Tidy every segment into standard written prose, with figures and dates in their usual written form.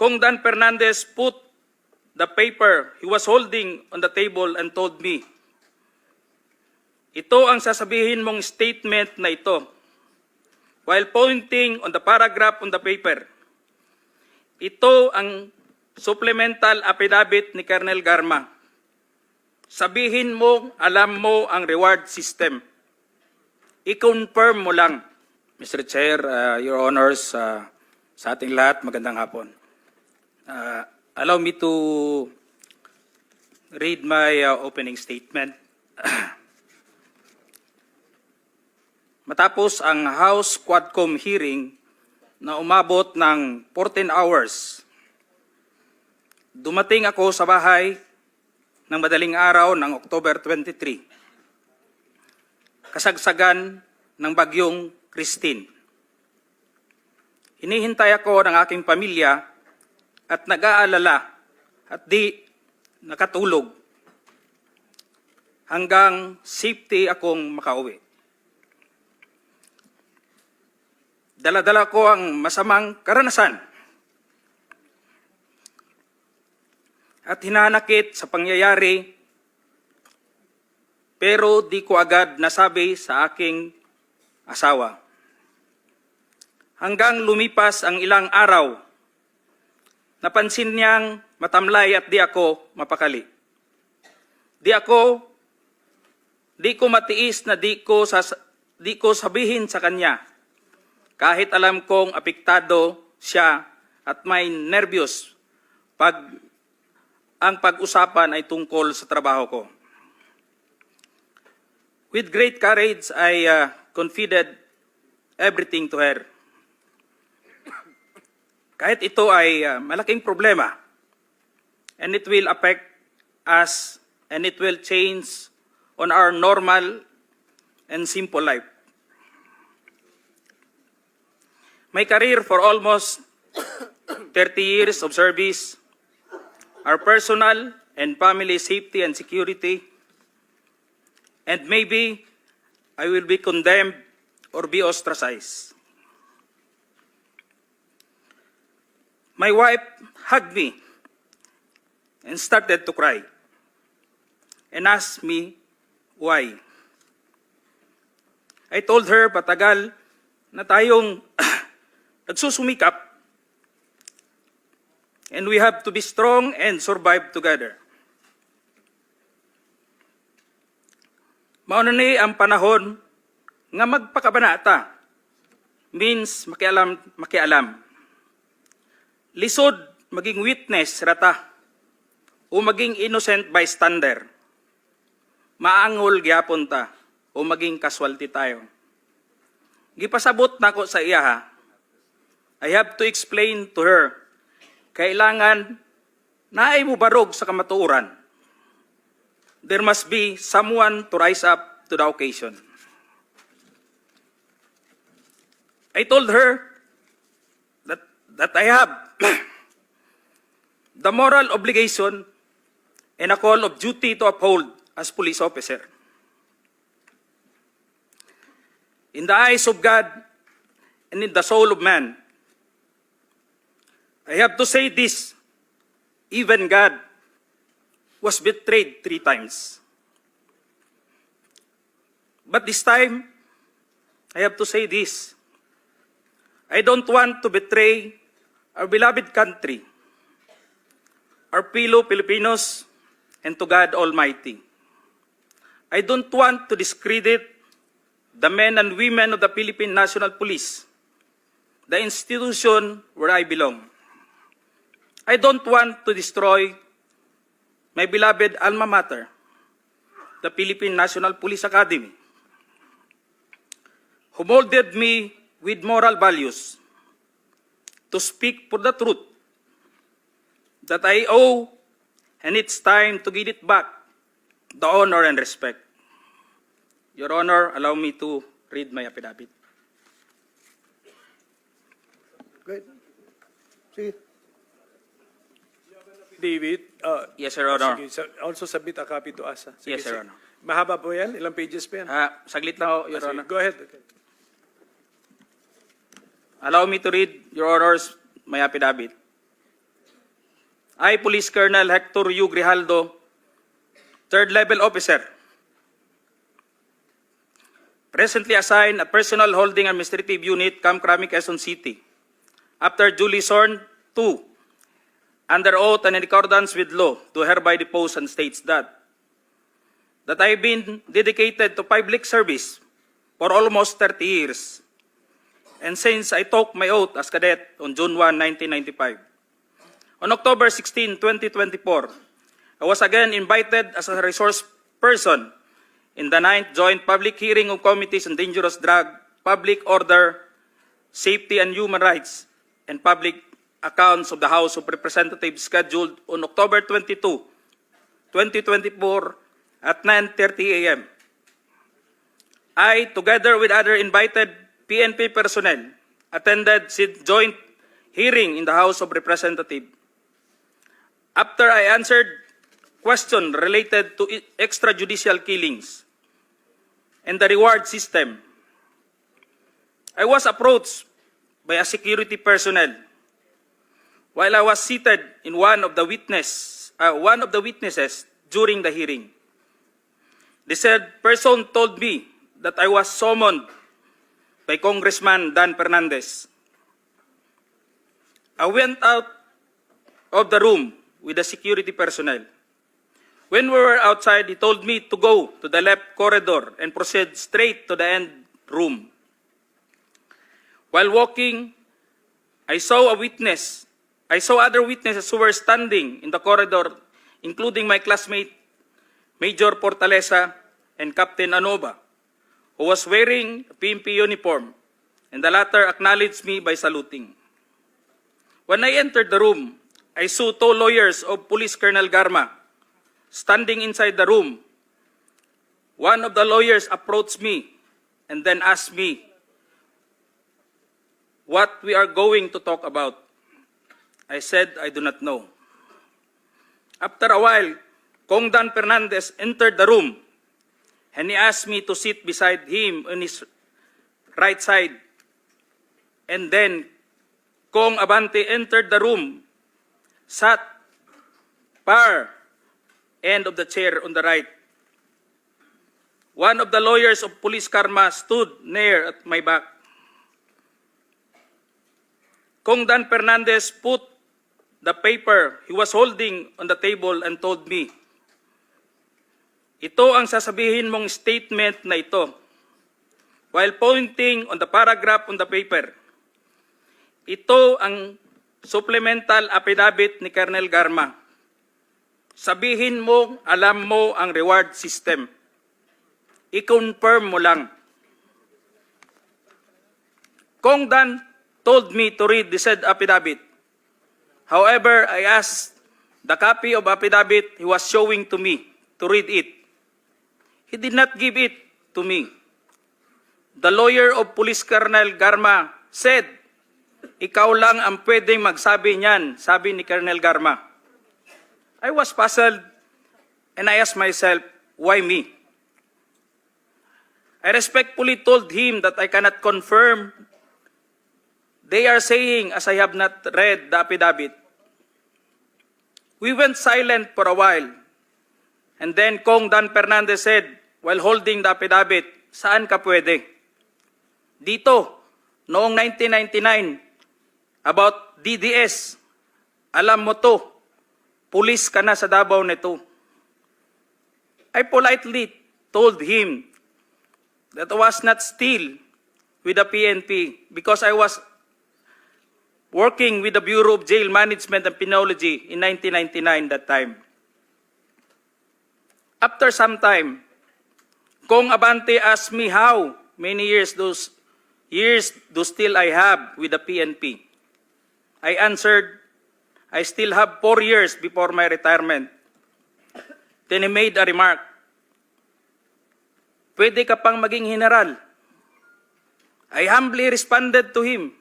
Kong Dan Fernandez put the paper he was holding on the table and told me, ito ang sasabihin mong statement na ito. While pointing on the paragraph on the paper, ito ang supplemental affidavit ni Colonel Garma. Sabihin mo, alam mo ang reward system. I-confirm mo lang. Mr. Chair, Your Honors, sa ating lahat, magandang hapon. Allow me to read my opening statement. Matapos ang House Quadcom hearing na umabot ng 14 hours, dumating ako sa bahay ng madaling araw ng October 23, kasagsagan ng bagyong Christine. Hinihintay ako ng aking pamilya at nag-aalala at di nakatulog hanggang safety akong makauwi. Dala-dala ko ang masamang karanasan at hinanakit sa pangyayari, pero di ko agad nasabi sa aking asawa. Hanggang lumipas ang ilang araw, napansin niyang matamlay at di ako mapakali. Di ko matiis na di ko sabihin sa kanya, kahit alam kong apektado siya at may nervyos pag ang pag-usapan ay tungkol sa trabaho ko. With great courage, I confided everything to her. Kahit ito ay malaking problema, and it will affect us, and it will change on our normal and simple life. My career for almost 30 years of service, our personal and family safety and security, and maybe I will be condemned or be ostracized. My wife hugged me and started to cry and asked me why. I told her patagal na tayong nagsusumikap and we have to be strong and survive together. Mauna ni ang panahon nga magpakabanata means makialam. Lisod maging witness rata o maging innocent bystander. Maangol gyapon ta o maging casualty tayo. Gipasabot nako sa iya ha. I have to explain to her, kailangan naay mo barog sa kamatuoran. There must be someone to rise up to the occasion. I told her that I have the moral obligation and a call of duty to uphold as police officer. In the eyes of God and in the soul of man, I have to say this, even God was betrayed 3 times. But this time, I have to say this, I don't want to betray our beloved country, our fellow Filipinos, and to God Almighty. I don't want to discredit the men and women of the Philippine National Police, the institution where I belong. I don't want to destroy my beloved alma mater, the Philippine National Police Academy, who molded me with moral values to speak for the truth that I owe, and it's time to give it back, the honor and respect. Your Honor, allow me to read my affidavit. Good. Sige. David, Yes, Your Honor. sige, also submit a copy to us. Sige, Yes, Your sige. Honor. Mahaba po yan? Ilang pages pa yan? Saglit lang ho, Your Sige, Honor. go ahead. Okay. Allow me to read, Your Honors, my affidavit. I, Police Colonel Hector U. Grijaldo, 3rd Level Officer, presently assigned at Personal Holding Administrative Unit, Camp Crame, Quezon City, after duly sworn to, under oath and in accordance with law, do hereby depose and states that I have been dedicated to public service for almost 30 years, and since I took my oath as cadet on June 1, 1995. On October 16, 2024, I was again invited as a resource person in the 9th Joint Public Hearing of Committees on Dangerous Drug, Public Order, Safety and Human Rights, and Public Accounts of the House of Representatives scheduled on October 22, 2024 at 9:30 a.m. I, together with other invited PNP personnel, attended said joint hearing in the House of Representatives. After I answered questions related to extrajudicial killings and the reward system, I was approached by a security personnel while I was seated in one of the witnesses during the hearing. The said person told me that I was summoned by Congressman Dan Fernandez. I went out of the room with the security personnel. When we were outside, he told me to go to the left corridor and proceed straight to the end room. While walking, I saw other witnesses who were standing in the corridor, including my classmate, Major Portalesa and Captain Anova, who was wearing a PNP uniform, and the latter acknowledged me by saluting. When I entered the room, I saw 2 lawyers of Police Colonel Garma standing inside the room. One of the lawyers approached me and then asked me what we are going to talk about. I said, I do not know. After a while, Kong Dan Fernandez entered the room and he asked me to sit beside him on his right side. And then Kong Abante entered the room, sat far end of the chair on the right. One of the lawyers of Police Karma stood near at my back. Kong Dan Fernandez put the paper he was holding on the table and told me, ito ang sasabihin mong statement na ito, while pointing on the paragraph on the paper. Ito ang supplemental affidavit ni Colonel Garma. Sabihin mo, alam mo ang reward system. I-confirm mo lang. Kong Dan told me to read the said affidavit. However, I asked the copy of affidavit he was showing to me to read it. He did not give it to me. The lawyer of Police Colonel Garma said, ikaw lang ang pwedeng magsabi niyan, sabi ni Colonel Garma. I was puzzled and I asked myself, why me? I respectfully told him that I cannot confirm. They are saying as I have not read the affidavit. We went silent for a while. And then Kong Dan Fernandez said, while holding the affidavit, saan ka pwede? Dito, noong 1999, about DDS, alam mo to, pulis ka na sa Davao nito. I politely told him that I was not still with the PNP because I was working with the Bureau of Jail Management and Penology in 1999 that time. After some time, Kong Abante asked me how many years do still I have with the PNP. I answered, I still have 4 years before my retirement. Then he made a remark, pwede ka pang maging general. I humbly responded to him,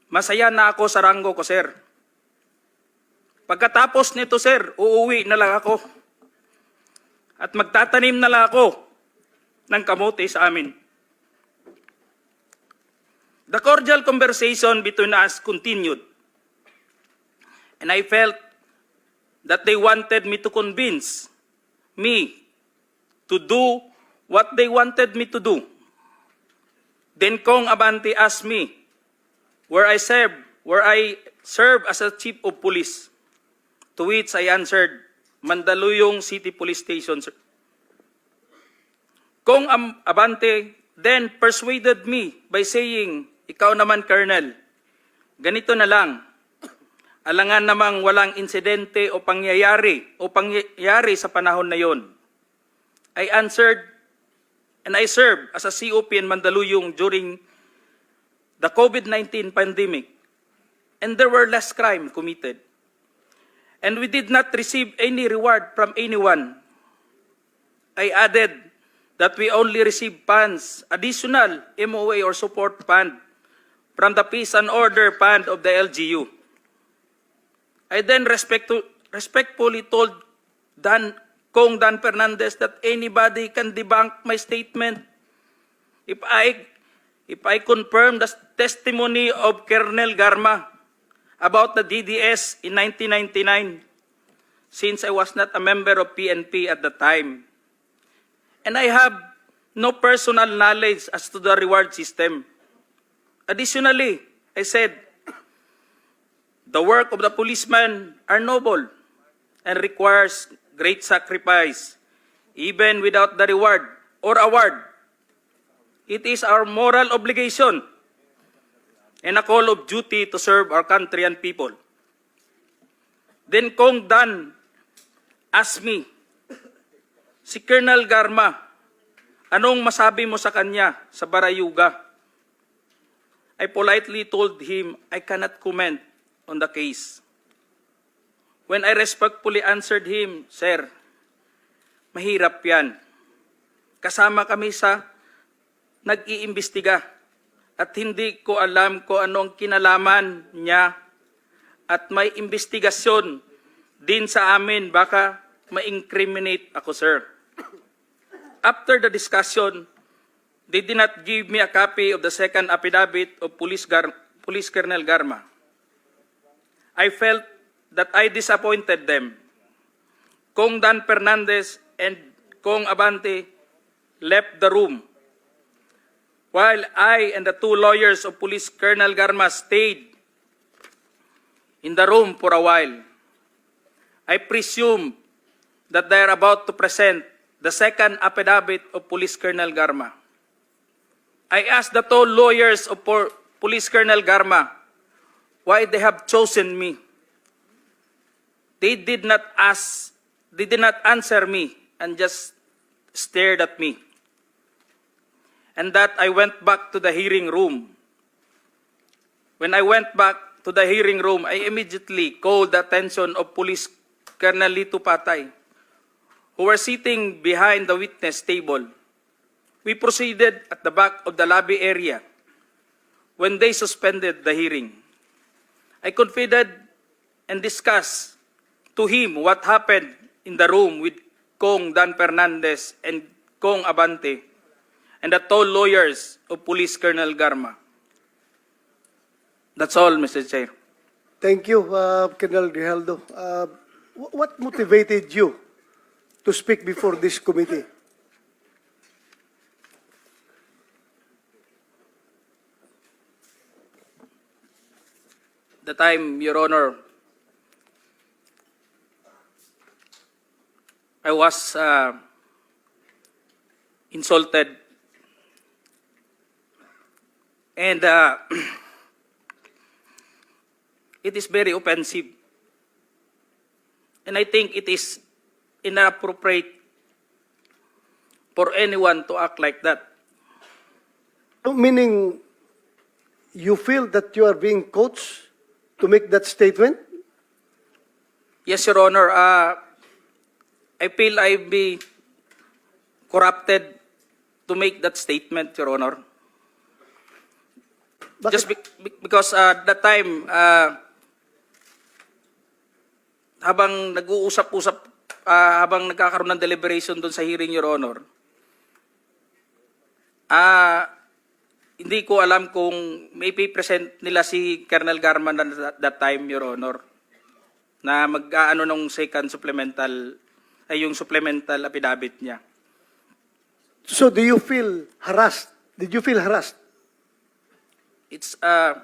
masaya na ako sa ranggo ko, sir. Pagkatapos nito, sir, uuwi na lang ako. At magtatanim na lang ako ng kamote sa amin. The cordial conversation between us continued. And I felt that they wanted me to convince me to do what they wanted me to do. Then Kong Abante asked me where I serve as a chief of police, to which I answered, Mandaluyong City Police Station, sir. Kong Abante then persuaded me by saying, ikaw naman, Colonel, ganito na lang, alangan namang walang insidente o pangyayari sa panahon na yon. I answered, and I served as a COP in Mandaluyong during the COVID-19 pandemic, and there were less crime committed. And we did not receive any reward from anyone. I added that we only received funds, additional MOA or support fund from the Peace and Order Fund of the LGU. I then respectfully told Kong Dan Fernandez that anybody can debunk my statement if I confirm the testimony of Colonel Garma about the DDS in 1999, since I was not a member of PNP at the time. And I have no personal knowledge as to the reward system. Additionally, I said, the work of the policeman are noble and requires great sacrifice, even without the reward or award. It is our moral obligation and a call of duty to serve our country and people. Then Kong Dan asked me, si Colonel Garma, anong masabi mo sa kanya sa Barayuga? I politely told him I cannot comment on the case. When I respectfully answered him, Sir, mahirap yan. Kasama kami sa nag-iimbestiga at hindi ko alam kung anong kinalaman niya at may investigasyon din sa amin, baka ma-incriminate ako, sir. After the discussion, they did not give me a copy of the second affidavit of Police Colonel Garma. I felt that I disappointed them. Kong Dan Fernandez and Kong Abante left the room, while I and the two lawyers of Police Colonel Garma stayed in the room for a while. I presume that they are about to present the second affidavit of Police Colonel Garma. I asked the two lawyers of Police Colonel Garma why they have chosen me. They did not answer me and just stared at me. And that I went back to the hearing room. When I went back to the hearing room, I immediately called the attention of Police Colonel Lito Patay, who were sitting behind the witness table. We proceeded at the back of the lobby area when they suspended the hearing. I confided and discussed to him what happened in the room with Kong Dan Fernandez and Kong Abante and the two lawyers of Police Colonel Garma. That's all, Mr. Chair. Thank you, Colonel Grijaldo. What motivated you to speak before this committee? The time, Your Honor, I was insulted and it is very offensive. And I think it is inappropriate for anyone to act like that. Meaning, you feel that you are being coached to make that statement? Yes, Your Honor. I feel I've been corrupted to make that statement, Your Honor. Bakit? Just because that time, habang nag-uusap-usap, habang nagkakaroon ng deliberation doon sa hearing, Your Honor, hindi ko alam kung may present nila si Colonel Garma that time, Your Honor. na mag-aano nung second supplemental, ay yung supplemental affidavit niya. So do you feel harassed? Did you feel harassed? It's an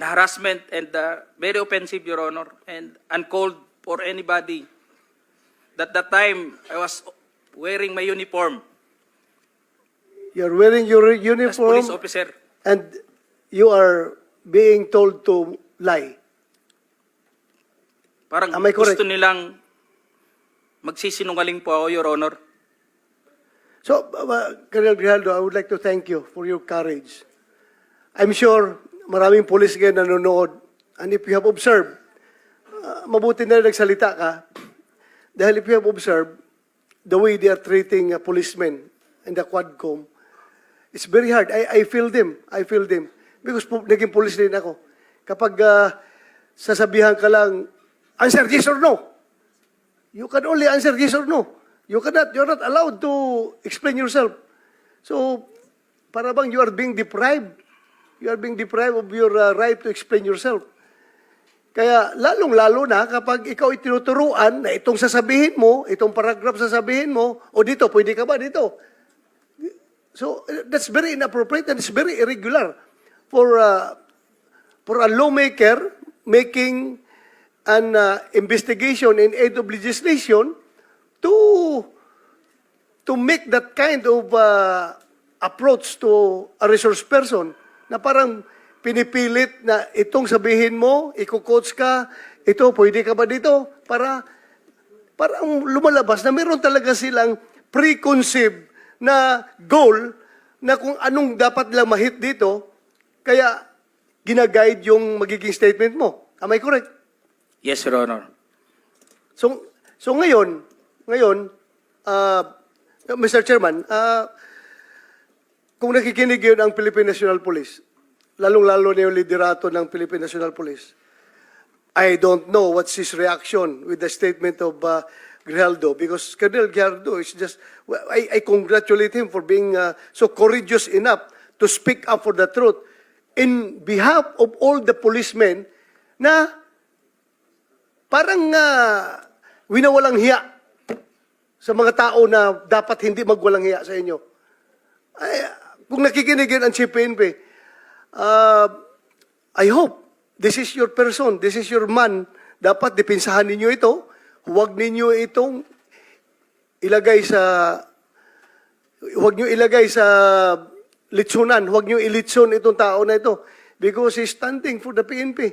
harassment and very offensive, Your Honor, and uncalled for anybody. That time, I was wearing my uniform You're wearing your as uniform police officer. and you are being told to lie. Parang Am I correct? gusto nilang magsisinungaling po ako, Your Honor. So, Colonel Grijaldo, I would like to thank you for your courage. I'm sure maraming police ngayon nanonood. And if you have observed, mabuti na nagsalita ka. Dahil if you have observed, the way they are treating policemen in the Quadcom, it's very hard. I feel them. I feel them. Because naging police din ako. Kapag sasabihan ka lang, answer yes or no. You can only answer yes or no. You're not allowed to explain yourself. So, para bang you are being deprived. You are being deprived of your right to explain yourself. Kaya lalong-lalo na kapag ikaw itinuturuan na itong sasabihin mo, itong paragraph sasabihin mo, o dito, pwede ka ba dito? So, that's very inappropriate and it's very irregular for a lawmaker making an investigation in aid of legislation to make that kind of approach to a resource person na parang pinipilit na itong sabihin mo, iko-coach ka, ito, pwede ka ba dito? Parang lumalabas na meron talaga silang preconceived na goal na kung anong dapat lang mahit dito, kaya ginaguide yung magiging statement mo. Am I correct? Yes, Your Honor. So ngayon, Mr. Chairman, kung nakikinig yun ang Philippine National Police, lalong-lalo na yung liderato ng Philippine National Police, I don't know what's his reaction with the statement of Grijaldo, because Colonel Grijaldo is just, I congratulate him for being so courageous enough to speak up for the truth in behalf of all the policemen na parang winawalang hiya sa mga tao na dapat hindi magwalang hiya sa inyo. Ay, kung nakikinig yun ang CPNP, I hope this is your person, this is your man. Dapat dipinsahan ninyo ito. Huwag ninyo itong ilagay sa litsunan. Huwag nyo ilitson itong tao na ito. Because he's standing for the PNP.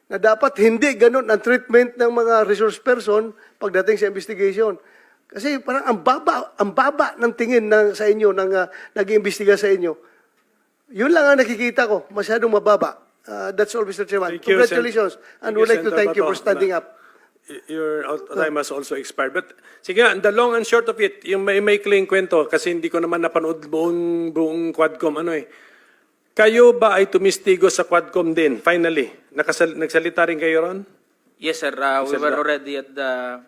Na dapat hindi ganun ang treatment ng mga resource person pagdating sa investigation. Kasi parang ang baba ng tingin sa inyo, ng nag-iimbestiga sa inyo. Yun lang ang nakikita ko, masyadong mababa. That's all, Mr. Chairman. Thank you, Congratulations. And we'd like to thank you for standing up. Your time has also expired. But sige nga, the long and short of it, yung may clean kwento, kasi hindi ko naman napanood buong Quadcom, Kayo ba ay tumistigo sa Quadcom din, finally? Nagsalita rin kayo ron? Yes, sir. We were already at the...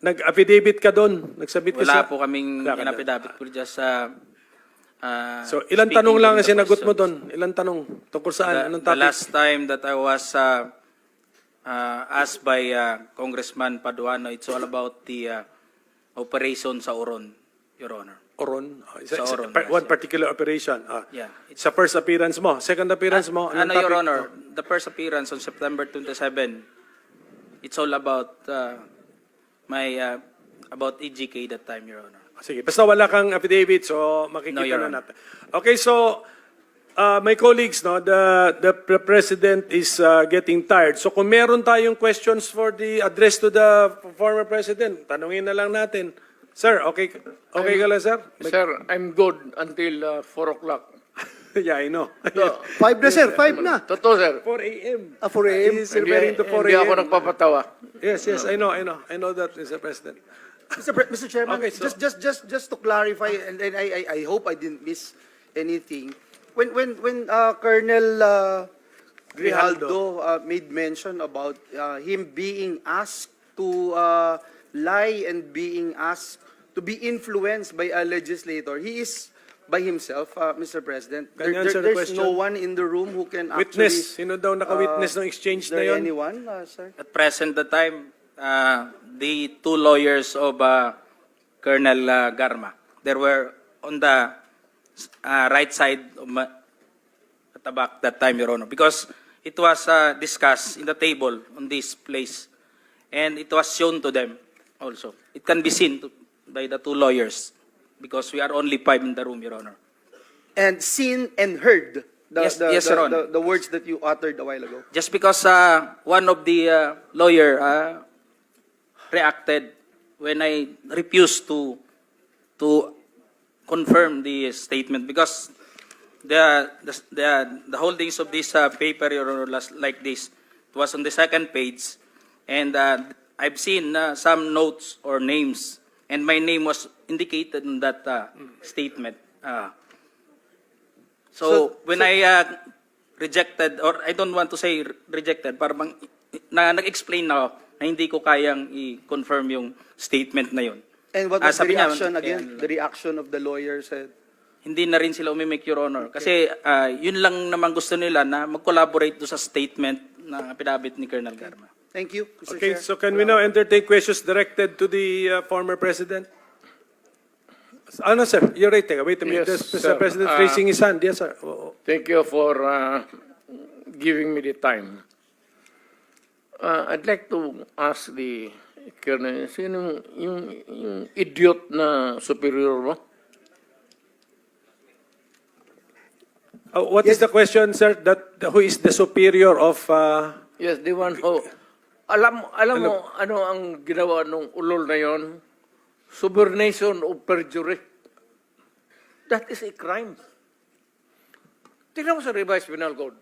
Nag-affidavit ka doon? Nagsabit ka Wala po kaming Wala ka doon. in-affidavit. We're just So, ilang speaking tanong lang to ang the sinagot mo person. doon? Ilang tanong? Tungkol saan? Anong The topic? last time that I was asked by Congressman Paduano, it's all about the operation sa Oron, Your Honor. Oron? Sa Oron, One yes, particular operation? Yeah. Sa first appearance mo? Second appearance mo? Anong Your topic? Honor, the first appearance on September 27, it's all about about EGK that time, Your Honor. Sige, basta wala kang affidavit, so makikita No, Your na Honor. natin. Okay, so my colleagues, the President is getting tired. So kung meron tayong questions for the address to the former President, tanungin na lang natin. Sir, okay ka lang, sir? Sir, I'm good until 4 o'clock. Yeah, I know. No, 5 na, sir. 5 na. totoo, sir. 4 a.m. 4 a.m. He's referring to 4 Hindi ako a.m. nagpapatawa. Yes, I know that, Mr. President. Mr. Chairman, Okay, so- just to clarify, and I hope I didn't miss anything. When Colonel Grijaldo made mention about him being asked to lie and being asked to be influenced by a legislator, he is by himself, Mr. President? Can you answer the There's question? no one in the room who can actually... Witness. Sino daw naka-witness ng exchange Is na there yon? anyone, sir? At present the time, the two lawyers of Colonel Garma, they were on the right side of at the back that time, Your Honor, because it was discussed in the table on this place, and it was shown to them also. It can be seen by the two lawyers, because we are only 5 in the room, Your Honor. And seen and heard Yes, Your Honor. the words that you uttered a while ago. Just because one of the lawyer reacted when I refused to confirm the statement, because the holdings of this paper, Your Honor, like this, it was on the second page, and I've seen some notes or names, and my name was indicated in that statement. So when I rejected, or I don't want to say rejected, parang nag-explain na ako na hindi ko kayang i-confirm yung statement na yun. And what was the Sabi niya, reaction again? kaya- The reaction of the lawyer said, Hindi na rin sila umimik, Your Honor. Kasi yun lang naman gusto nila na mag-collaborate do sa statement na pinabit ni Colonel Garma. thank you, Mr. Okay, Chair. so can we now entertain questions directed to the former president? Ano, sir? You're right. Wait a minute. Yes, There's Mr. sir. President raising his hand. Yes, sir. Thank you for giving me the time. I'd like to ask the Colonel, sino yung idiot na superior mo? What is the question, sir? Who is the superior of... Yes, the one who... Alam mo ano ang ginawa nung ulol na yon? Subornation of perjury. That is a crime. Tingnan mo sa revised penal code.